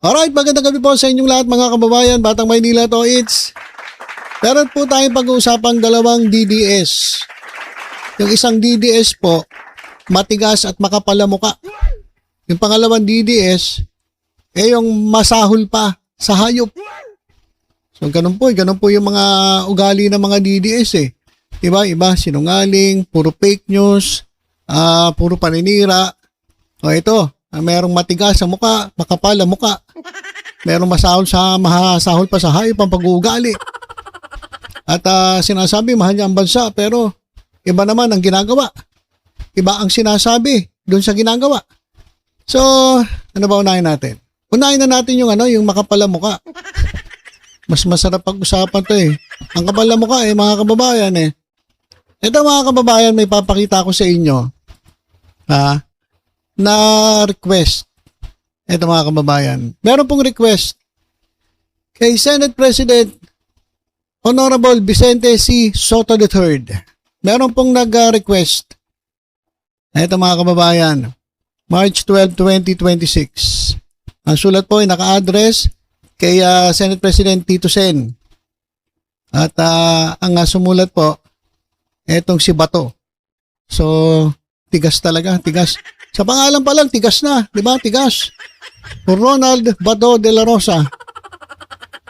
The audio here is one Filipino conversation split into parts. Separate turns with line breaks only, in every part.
Alright, magandang gabi po sa inyong lahat mga kababayan, Batang Maynila to it's. Meron po tayong pag-uusapang dalawang DDS. Yung isang DDS po, matigas at makapal na mukha. Yung pangalawang DDS, yung masahol pa sa hayop. So ganun po yung mga ugali ng mga DDS eh. Iba, sinungaling, puro fake news, puro paninira. O ito, merong matigas sa mukha, makapal na mukha. Merong mahasahol pa sa hayop ang pag-uugali. At sinasabi mahal niya ang bansa pero iba naman ang ginagawa. Iba ang sinasabi doon sa ginagawa. So, ano ba unahin natin? Unahin na natin yung makapal na mukha. Mas masarap pag-usapan to eh. Ang kapal na mukha mga kababayan eh. Ito mga kababayan, may papakita ko sa inyo na request. Ito mga kababayan. Meron pong request kay Senate President Honorable Vicente C. Soto III. Meron pong nag-request. Ito mga kababayan. March 12, 2026. Ang sulat po ay naka-address kay Senate President Tito Sen. At ang sumulat po, etong si Bato. So, tigas talaga, tigas. Sa pangalan pa lang, tigas na. Di ba? Tigas. Ronald Bato de la Rosa.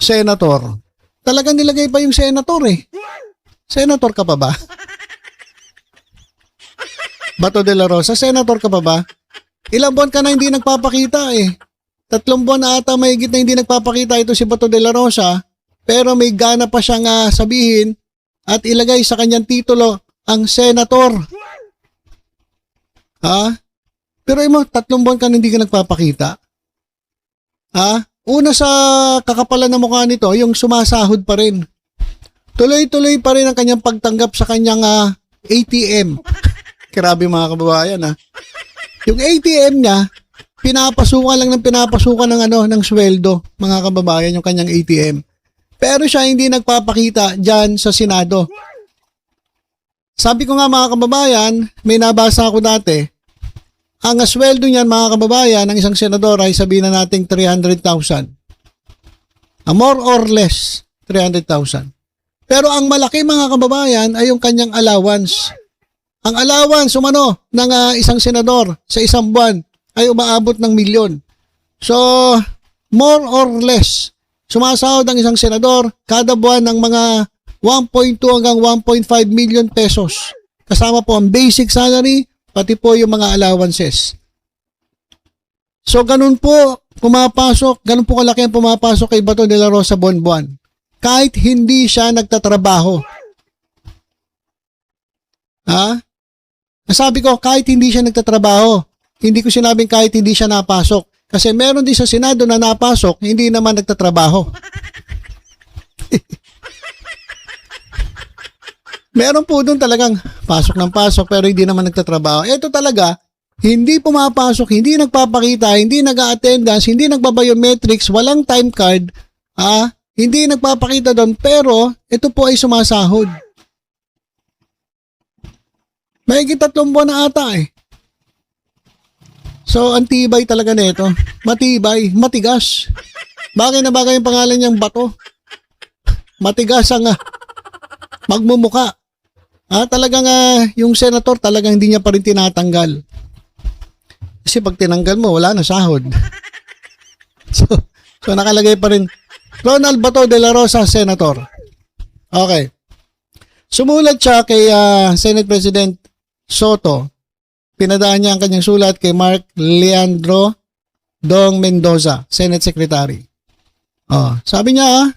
Senator. Talagang nilagay pa yung senator eh. Senator ka pa ba? Bato de la Rosa, senator ka pa ba? Ilang buwan ka na hindi nagpapakita eh. 3 buwan na ata mahigit na hindi nagpapakita ito si Bato de la Rosa. Pero may gana pa siyang sabihin at ilagay sa kanyang titulo ang senator. Pero mo, 3 buwan ka na hindi ka nagpapakita. Una sa kakapalan ng mukha nito, yung sumasahod pa rin. Tuloy-tuloy pa rin ang kanyang pagtanggap sa kanyang ATM. Grabe mga kababayan Yung ATM niya, pinapasukan lang ng sweldo, mga kababayan, yung kanyang ATM. Pero siya hindi nagpapakita dyan sa Senado. Sabi ko nga mga kababayan, may nabasa ako dati, ang sweldo niyan mga kababayan ng isang senador ay sabihin na nating 300,000. More or less, 300,000. Pero ang malaki mga kababayan ay yung kanyang allowance. Ang allowance ng isang senador sa isang buwan ay umaabot ng milyon. So, more or less, sumasahod ang isang senador kada buwan ng mga 1.2 hanggang 1.5 million pesos. Kasama po ang basic salary, pati po yung mga allowances. So, ganun po kalaki ang pumapasok kay Bato de la Rosa buwan-buwan. Kahit hindi siya nagtatrabaho. Sabi ko, kahit hindi siya nagtatrabaho. Hindi ko sinabing kahit hindi siya napasok. Kasi meron din sa Senado na napasok, hindi naman nagtatrabaho. Meron po doon talagang pasok ng pasok pero hindi naman nagtatrabaho. Ito talaga, hindi pumapasok, hindi nagpapakita, hindi nag-a-attendance, hindi nagba-biometrics, walang time card, hindi nagpapakita doon pero ito po ay sumasahod. Mahigit 3 buwan na ata eh. So, ang tibay talaga nito. Matibay, matigas. Bagay na bagay yung pangalan niyang Bato. Matigas ang magmumuka. Talagang yung senator talagang hindi niya pa rin tinatanggal. Kasi pag tinanggal mo, wala na sahod. So nakalagay pa rin Ronald Bato de la Rosa, senator. Okay. Sumulat siya kay Senate President Soto. Pinadaan niya ang kanyang sulat kay Mark Leandro Dong Mendoza, Senate Secretary. Sabi niya,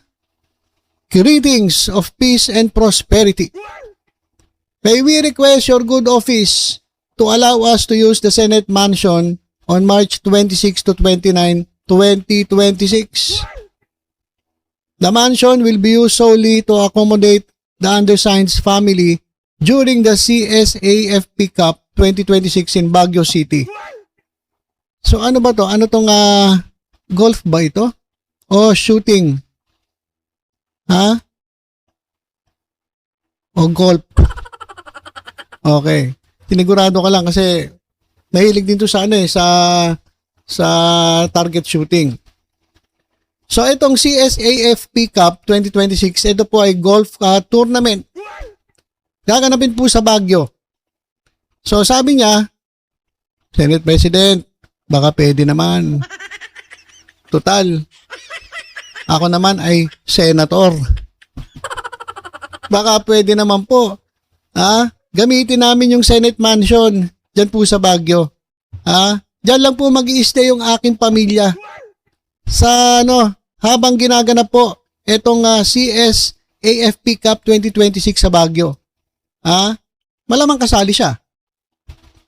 greetings of peace and prosperity. May we request your good office to allow us to use the Senate Mansion on March 26 to 29, 2026. The mansion will be used solely to accommodate the undersigned's family during the CSAFP Cup 2026 in Baguio City. So ano ba to? Ano tong golf ba ito? O shooting? O golf? Okay. Tinigurado ka lang kasi mahilig din to sa sa target shooting. So itong CSAFP Cup 2026, ito po ay golf tournament. Gaganapin po sa Baguio. So sabi niya, Senate President, baka pwede naman. Total, ako naman ay senator. Baka pwede naman po. Gamitin namin yung Senate Mansion dyan po sa Baguio. Dyan lang po mag-i-stay yung aking pamilya. Sa habang ginaganap po itong CSAFP Cup 2026 sa Baguio. Malamang kasali siya.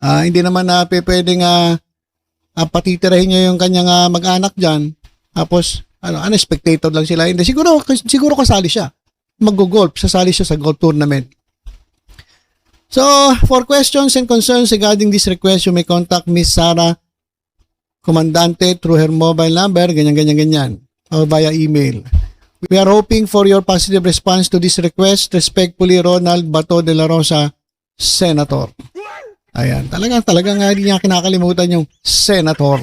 Hindi naman na pwedeng patitirahin niya yung kanyang mag-anak dyan. Tapos, spectator lang sila. Hindi, siguro kasali siya. Mag-golf, sasali siya sa golf tournament. So, for questions and concerns regarding this request, you may contact Miss Sara Comandante through her mobile number, ganyan, or via email. We are hoping for your positive response to this request. Respectfully, Ronald Bato de la Rosa, Senator. Ayan, talagang hindi niya kinakalimutan yung Senator.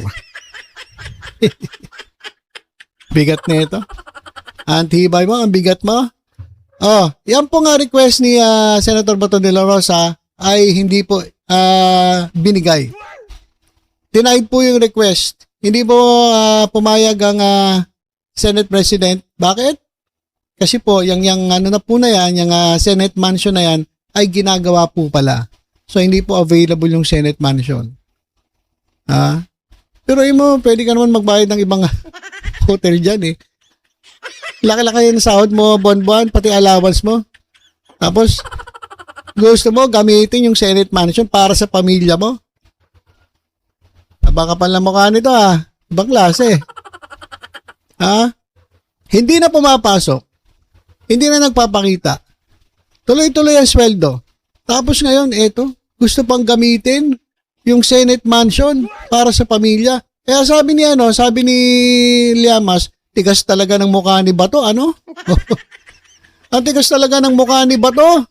Bigat na ito. Antibay mo, ang bigat mo. Yan po nga request ni Senator Bato de la Rosa ay hindi po binigay. Denied po yung request. Hindi po pumayag ang Senate President. Bakit? Kasi po, yung Senate Mansion na yan, ay ginagawa po pala. So, hindi po available yung Senate Mansion. Pero pwede ka naman magbayad ng ibang hotel dyan eh. Laki-laki yung sahod mo, buwan-buwan, pati allowance mo. Tapos, gusto mo gamitin yung Senate Mansion para sa pamilya mo. Baka pala mukha nito ibang klase. Hindi na pumapasok. Hindi na nagpapakita. Tuloy-tuloy ang sweldo. Tapos ngayon, gusto pang gamitin yung Senate Mansion para sa pamilya. Kaya sabi ni Llamas, tigas talaga ng mukha ni Bato, Ang tigas talaga ng mukha ni Bato.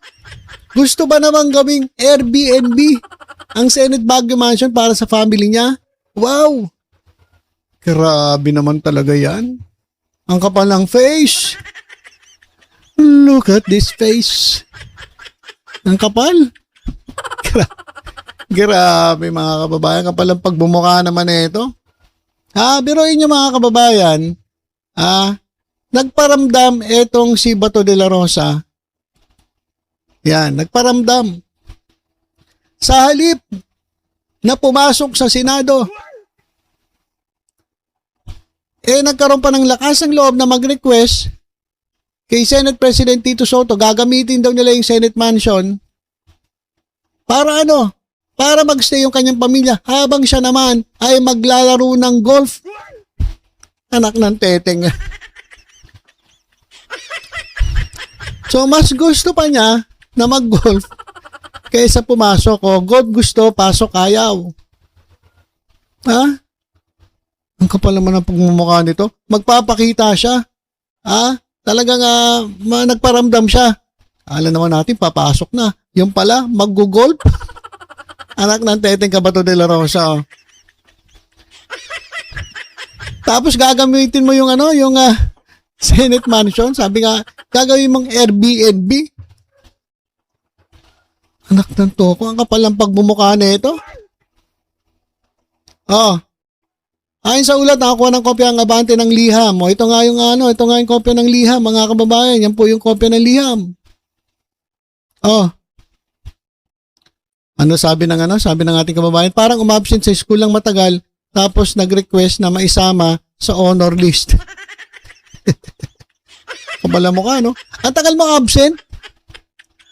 Gusto ba namang gawing Airbnb ang Senate Baguio Mansion para sa family niya? Wow! Grabe naman talaga yan. Ang kapal ng face. Look at this face. Ang kapal. Grabe mga kababayan. Kapal ang pagbumukha naman ito. Biruin nyo mga kababayan. Nagparamdam etong si Bato de la Rosa. Yan, nagparamdam. Sa halip na pumasok sa Senado, nagkaroon pa ng lakas ng loob na mag-request kay Senate President Tito Soto, gagamitin daw nila yung Senate Mansion para para magstay yung kanyang pamilya habang siya naman ay maglalaro ng golf. Anak ng teteng. So, mas gusto pa niya na mag-golf kaysa pumasok. Golf gusto, pasok ayaw. Ang kapal naman ang pagmumukha nito. Magpapakita siya. Talagang nagparamdam siya. Alam naman natin, papasok na. Yung pala, mag-golf. Anak ng teteng Bato de la Rosa. Tapos gagamitin mo yung Senate Mansion. Sabi nga, gagawin mong Airbnb. Anak ng toko, ang kapal ng pagbumukha na ito. Ayon sa ulat, nakakuha ng kopya ang abante ng liham. Ito nga yung kopya ng liham, mga kababayan. Yan po yung kopya ng liham. Sabi ng ating kababayan, parang umabsent sa school lang matagal, tapos nag-request na maisama sa honor list. Kabala mo ka, Ang tagal mo absent.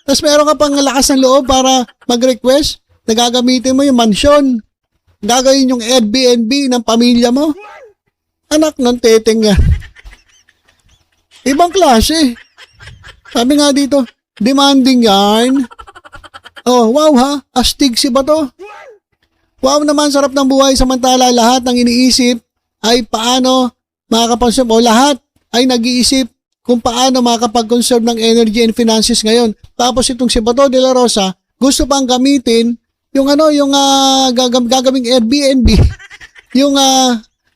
Tapos meron ka pang lakas ng loob para mag-request na gagamitin mo yung mansion. Gagawin yung Airbnb ng pamilya mo. Anak ng teteng yan. Ibang klase. Sabi nga dito, demanding yarn. Wow astig si Bato. Wow naman, sarap ng buhay samantala lahat ng iniisip ay paano makakapag-conserve lahat ay nag-iisip kung paano makakapag-conserve ng energy and finances ngayon. Tapos itong si Bato de la Rosa, gusto pang gamitin yung gagawing Airbnb, yung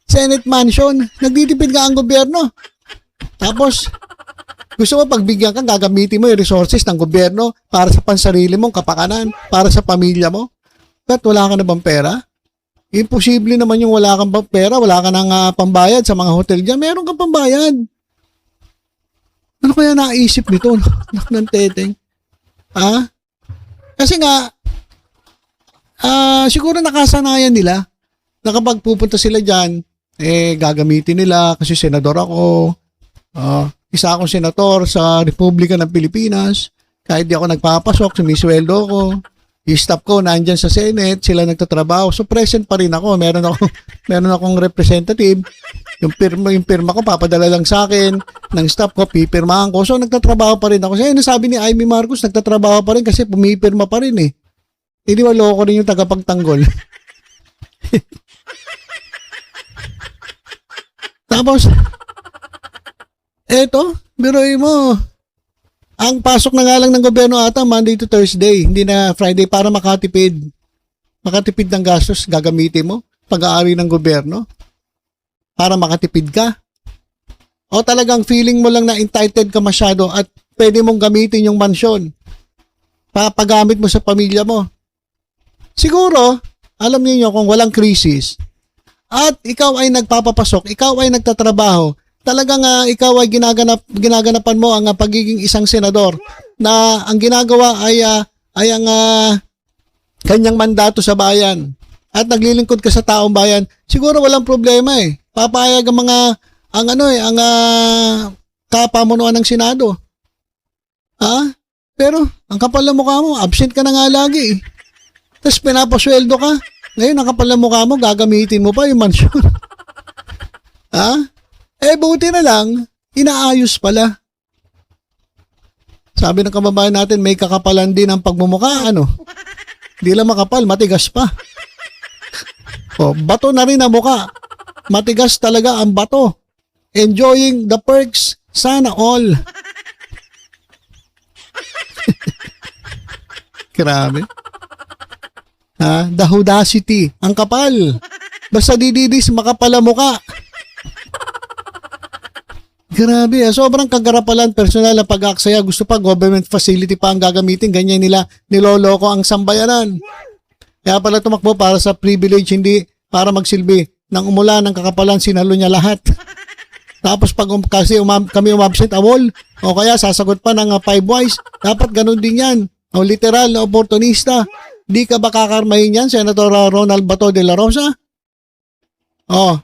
Senate Mansion. Nagtitipid ka ang gobyerno. Tapos, gusto mo pagbigyan ka, gagamitin mo yung resources ng gobyerno para sa pansarili mong kapakanan, para sa pamilya mo. But wala ka na bang pera? Imposible naman yung wala kang pera, wala ka nang pambayad sa mga hotel dyan. Meron kang pambayad. Ano kaya naisip nito? Anak ng teteng. Kasi nga, siguro nakasanayan nila na kapag pupunta sila dyan, gagamitin nila kasi senador ako. Isa akong senator sa Republika ng Pilipinas. Kahit di ako nagpapasok, sumisweldo ko. Yung staff ko nandyan sa Senate, sila nagtatrabaho. So present pa rin ako. Meron akong representative. Yung pirma ko papadala lang sa akin ng staff ko, pipirmahan ko. So nagtatrabaho pa rin ako. Kasi nasabi ni Amy Marcos, nagtatrabaho pa rin kasi pumipirma pa rin eh. Hindi wala ko rin yung tagapagtanggol. Tapos, eto, biruin mo. Ang pasok na nga lang ng gobyerno ata Monday to Thursday, hindi na Friday para makatipid. Makatipid ng gastos, gagamitin mo pag-aari ng gobyerno para makatipid ka. O talagang feeling mo lang na entitled ka masyado at pwede mong gamitin yung mansyon. Papagamit mo sa pamilya mo. Siguro, alam niyo kung walang krisis at ikaw ay nagpapapasok, ikaw ay nagtatrabaho, talagang ikaw ay ginaganapan mo ang pagiging isang senador na ang ginagawa ay ang kanyang mandato sa bayan at naglilingkod ka sa taong bayan, siguro walang problema eh. Papayag ang ang kapamunuan ng Senado. Pero ang kapal ng mukha mo, absent ka na nga lagi eh. Tapos pinapasweldo ka. Ngayon ang kapal ng mukha mo, gagamitin mo pa yung mansyon. Buti na lang, inaayos pala. Sabi ng kababayan natin, may kakapalan din ang pagmumukha, ano? Di lang makapal, matigas pa. Bato na rin ang mukha. Matigas talaga ang bato. Enjoying the perks, sana all. Grabe. The audacity, ang kapal. Basta dididis, makapal ang mukha. Grabe, sobrang kagarapalan, personal na pag-aksaya, gusto pa government facility pa ang gagamitin, ganyan nila niloloko ang sambayanan. Kaya pala tumakbo para sa privilege, hindi para magsilbi. Nang umulan ng kakapalan, sinalo niya lahat. Tapos pag kami umabsent awol, o kaya sasagot pa ng 5 wise, dapat ganun din yan. O literal na oportunista. Di ka ba kakarmahin yan, Senator Ronald Bato de la Rosa? Ang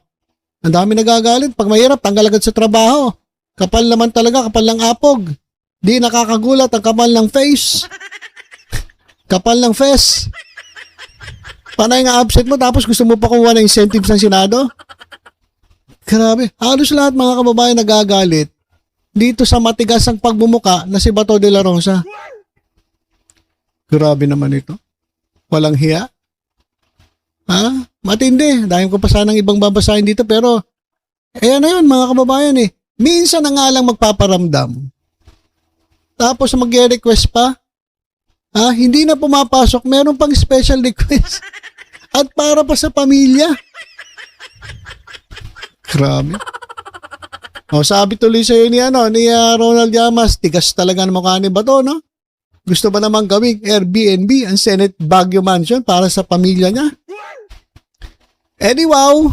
dami nagagalit. Pag mahirap, tanggal agad sa trabaho. Kapal naman talaga, kapal ng apog. Di nakakagulat ang kapal ng face. Kapal ng face. Panay nga absent mo tapos gusto mo pa kumuha ng incentives ng Senado? Grabe. Halos lahat mga kababayan nagagalit dito sa matigas ang pagbumuka na si Bato de la Rosa. Grabe naman ito. Walang hiya. Matindi. Dahil ko pa sanang ibang babasahin dito pero ayan na yun mga kababayan eh. Minsan na nga lang magpaparamdam. Tapos mag-request pa. Hindi na pumapasok. Meron pang special request. At para pa sa pamilya. Grabe. Sabi tuloy sa'yo ni Ronald Llamas, tigas talaga ng mukha ni Bato, no? Gusto ba naman gawing Airbnb ang Senate Baguio Mansion para sa pamilya niya? Wow.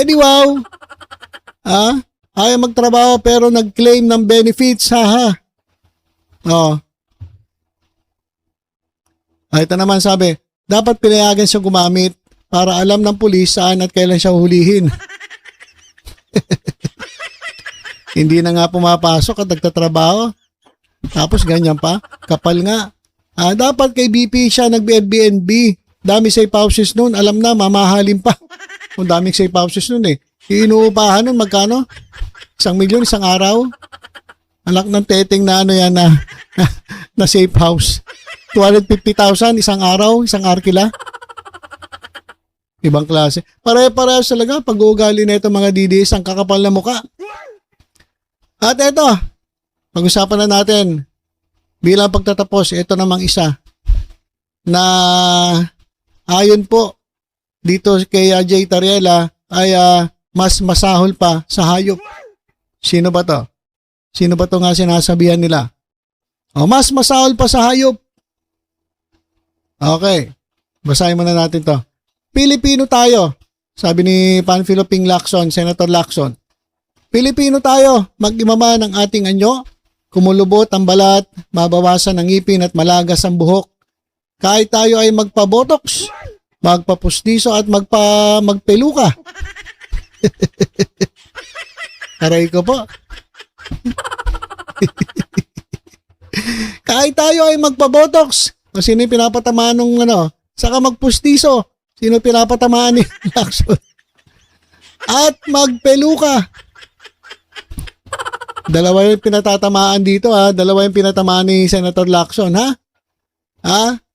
Wow. Ayaw magtrabaho pero nag-claim ng benefits, Ito naman sabi, dapat pinayagan siya gumamit para alam ng pulis saan at kailan siya hulihin. Hindi na nga pumapasok at nagtatrabaho. Tapos ganyan pa, kapal nga. Dapat kay BP siya nag-Airbnb. Dami safe houses noon, alam na, mamahalin pa. Kung daming safe houses noon eh. Inuupahan nun, magkano? 1 milyon, isang araw? Anak ng teteng na na safe house. 250,000, isang araw, isang arkila. Ibang klase. Pare-parehas talaga pag-uugali na ito mga DDS, ang kakapal na muka. At ito, pag-usapan na natin, bilang pagtatapos, ito namang isa na ayon po dito kay Jay Tariela ay mas masahol pa sa hayop. Sino ba to? Sino ba to nga sinasabihan nila? Mas masahol pa sa hayop. Okay. Basahin muna natin to. Pilipino tayo. Sabi ni Panfilo Ping Lacson, Senator Lacson. Pilipino tayo, mag-imama ng ating anyo, kumulubot ang balat, mabawasan ang ngipin at malagas ang buhok. Kahit tayo ay magpa-botox, magpa-pustiso at magpeluka. Aray ko po. Kahit tayo ay magpa-botox, o sino yung pinapatamaan ng saka magpustiso, sino pinapatamaan ni Lacson? At magpeluka. Dalawa yung pinatatamaan dito ha. Dalawa yung pinatamaan ni Senator Lacson ha.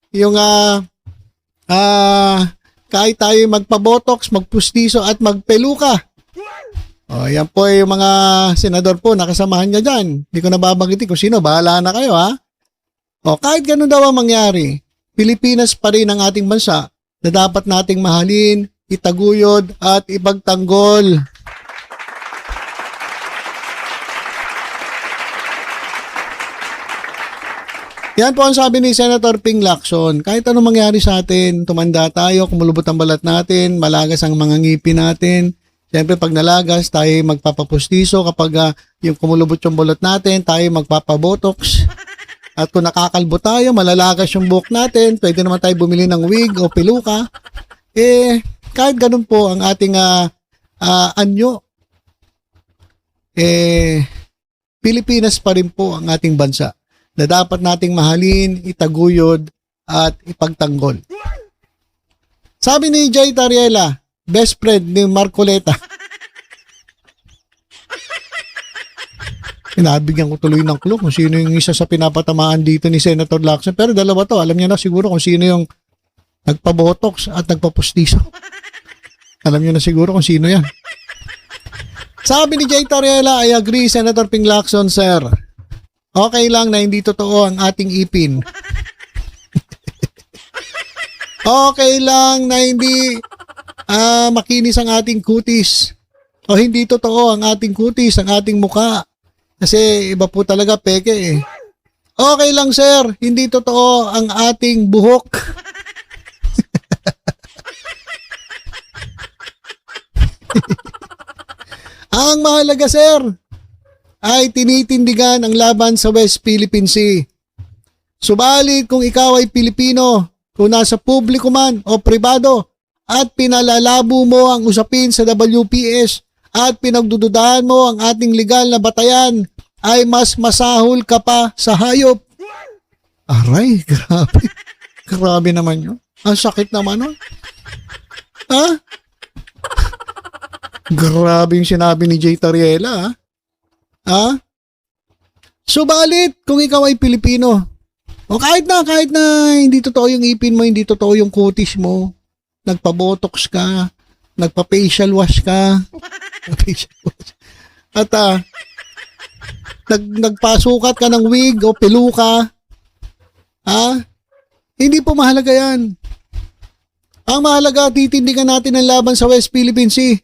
Yung kahit tayo magpa-botox, magpustiso at magpeluka. Yan po yung mga senador po nakasamahan niya dyan. Hindi ko nababanggitin kung sino. Bahala na kayo ha. Kahit ganun daw ang mangyari, Pilipinas pa rin ang ating bansa na dapat nating mahalin, itaguyod at ipagtanggol. Yan po ang sabi ni Senator Ping Lacson. Kahit anong mangyari sa atin, tumanda tayo, kumulubot ang balat natin, malagas ang mga ngipin natin. Siyempre pag nalagas, tayo magpapapustiso. Kapag yung kumulubot yung balat natin, tayo magpapabotox. At kung nakakalbo tayo, malalagas yung buhok natin, pwede naman tayo bumili ng wig o peluka. Kahit ganun po ang ating anyo, Pilipinas pa rin po ang ating bansa na dapat nating mahalin, itaguyod, at ipagtanggol. Sabi ni Jay Tariela, best friend ni Marcoleta. Pinabigyan ko tuloy ng clue kung sino yung isa sa pinapatamaan dito ni Senator Lacson. Pero dalawa to, alam niya na siguro kung sino yung nagpa-botox at nagpa-pustiso. Alam niyo na siguro kung sino yan. Sabi ni Jay Tariela, I agree, Senator Ping Lacson, sir. Okay lang na hindi totoo ang ating ipin. Okay lang na hindi makinis ang ating kutis. O hindi totoo ang ating kutis, ang ating muka. Kasi iba po talaga peke eh. Okay lang sir, hindi totoo ang ating buhok. Ang mahalaga sir, ay tinitindigan ang laban sa West Philippine Sea. Subalit kung ikaw ay Pilipino, kung nasa publiko man o pribado, at pinalalabo mo ang usapin sa WPS at pinagdududahan mo ang ating legal na batayan, ay mas masahol ka pa sa hayop. Aray, grabe. Grabe naman yun. Ang sakit naman nun. Grabe yung sinabi ni Jay Tariela Subalit, kung ikaw ay Pilipino, o kahit na hindi totoo yung ipin mo, hindi totoo yung kutis mo, nagpa-botox ka, nagpa-facial wash ka, at nagpasukat ka ng wig o peluka, hindi po mahalaga yan. Ang mahalaga, titindigan natin ang laban sa West Philippine Sea.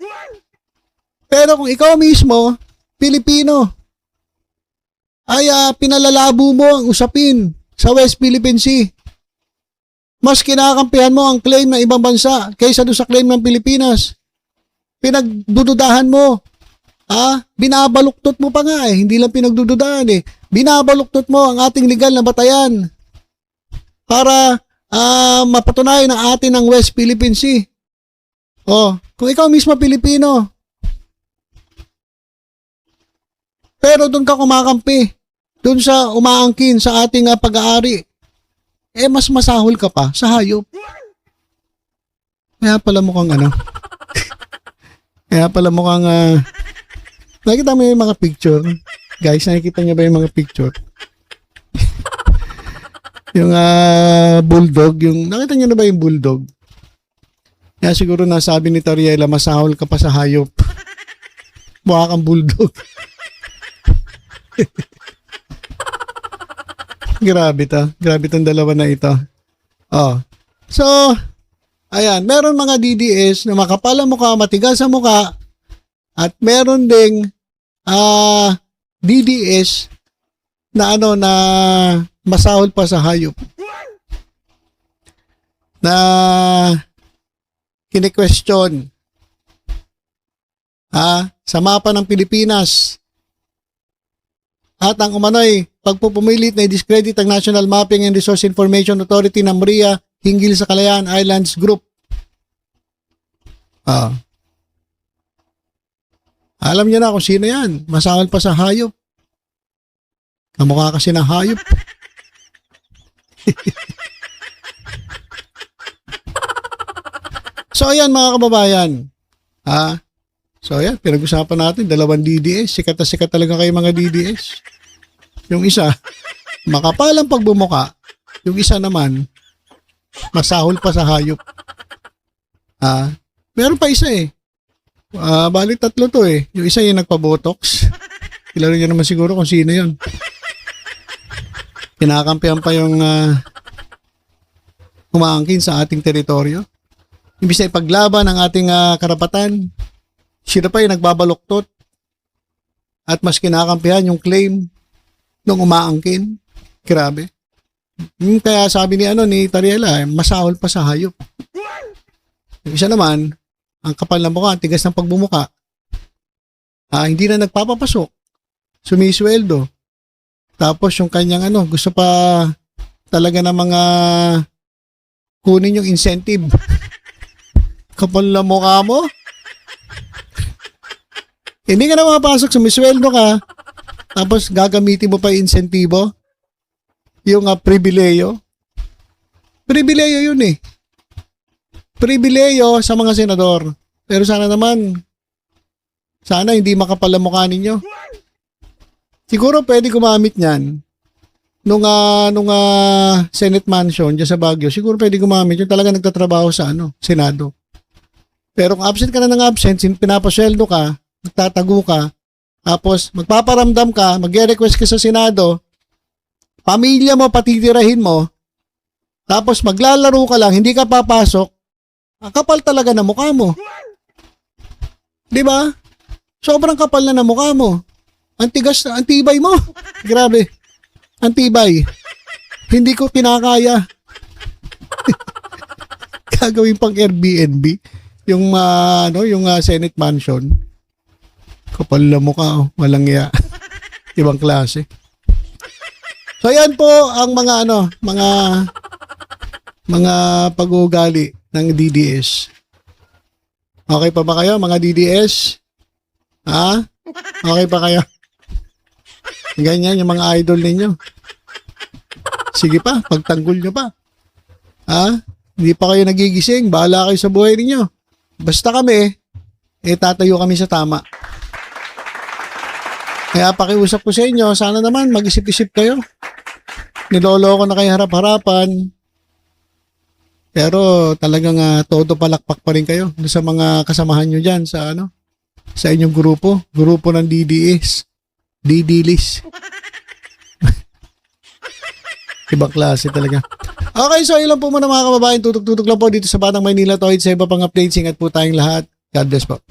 Pero kung ikaw mismo, Pilipino, ay pinalalabo mo ang usapin sa West Philippine Sea. Mas kinakampihan mo ang claim ng ibang bansa kaysa doon sa claim ng Pilipinas. Pinagdududahan mo. Binabaluktot mo pa nga eh. Hindi lang pinagdududahan eh. Binabaluktot mo ang ating legal na batayan para mapatunayan na atin ang West Philippine Sea. Kung ikaw mismo Pilipino, pero doon ka kumakampi, doon sa umaangkin sa ating pag-aari, mas masahol ka pa sa hayop. Kaya pala mukhang nakikita mo yung mga picture? Guys, nakikita niyo ba yung mga picture? Yung bulldog, nakita niyo na ba yung bulldog? Kaya siguro nasabi ni Tariela, masahol ka pa sa hayop. Mukha kang bulldog. Grabe tong dalawa na ito. So, Ayan, meron mga DDS na makapal ang mukha, matigas ang mukha, at meron ding DDS na na masahol pa sa hayop. Na kine-question sa mapa ng Pilipinas. At ang umano'y pagpupumilit na i-discredit ang National Mapping and Resource Information Authority ng MRIA hinggil sa Kalayaan Islands Group. Alam niyo na kung sino yan. Masahol pa sa hayop. Kamukha kasi ng hayop. So ayan mga kababayan. So ayan, pinag-usapan natin, 2 DDS. Sikat na sikat talaga kayo mga DDS. Yung isa, makapal ang pagbumuka. Yung isa naman, masahol pa sa hayop. Meron pa isa eh. Bali 3 to eh. Yung isa yung nagpa-botox. Kilala niyo naman siguro kung sino yun. Kinakampihan pa yung umaangkin sa ating teritoryo. Imbis na ipaglaban ang ating karapatan, siya pa yung nagbabaluktot. At mas kinakampihan yung claim nung umaangkin. Grabe. Kaya sabi ni Tariela, masahol pa sa hayop. Yung isa naman, ang kapal ng mukha, ang tigas ng pagbumuka. Hindi na nagpapapasok. Sumisweldo. Tapos yung kanyang gusto pa talaga ng mga kunin yung incentive. Kapal na mukha mo. Hindi ka na mapasok, sumisweldo ka. Tapos gagamitin mo pa yung insentibo. Yung pribileyo. Pribileyo yun eh. Pribileyo sa mga senador. Pero sana hindi makapal ang mukha ninyo. Siguro pwede gumamit niyan nung Senate Mansion dyan sa Baguio. Siguro pwede gumamit yung talaga nagtatrabaho sa Senado. Pero kung absent ka na ng absent, pinapasweldo ka, nagtatago ka, tapos magpaparamdam ka, mag-request ka sa Senado, pamilya mo patitirahin mo, tapos maglalaro ka lang, hindi ka papasok, ang kapal talaga na mukha mo. Di ba? Sobrang kapal na ng mukha mo. Ang tigas na, ang tibay mo. Grabe. Ang tibay. Hindi ko kinakaya. Gagawin pang Airbnb yung Senate Mansion. Kapal na mukha, walang iya. Ibang klase. So yan po ang mga pag-uugali ng DDS. Okay pa ba kayo mga DDS? Okay pa kayo? Ganyan yung mga idol ninyo. Sige pa, pagtanggol nyo pa. Hindi pa kayo nagigising, bahala kayo sa buhay ninyo. Basta kami, tatayo kami sa tama. Kaya pakiusap ko sa inyo, sana naman mag-isip-isip kayo. Niloloko na kayo harap-harapan. Pero talagang todo palakpak pa rin kayo sa mga kasamahan nyo dyan sa sa inyong grupo ng DDS. DDLIS. Ibang klase talaga. Okay, so ilan po muna mga kababayan, tutok-tutok lang po dito sa Batang Maynila Toid. Sa iba pang updates, ingat po tayong lahat. God bless po.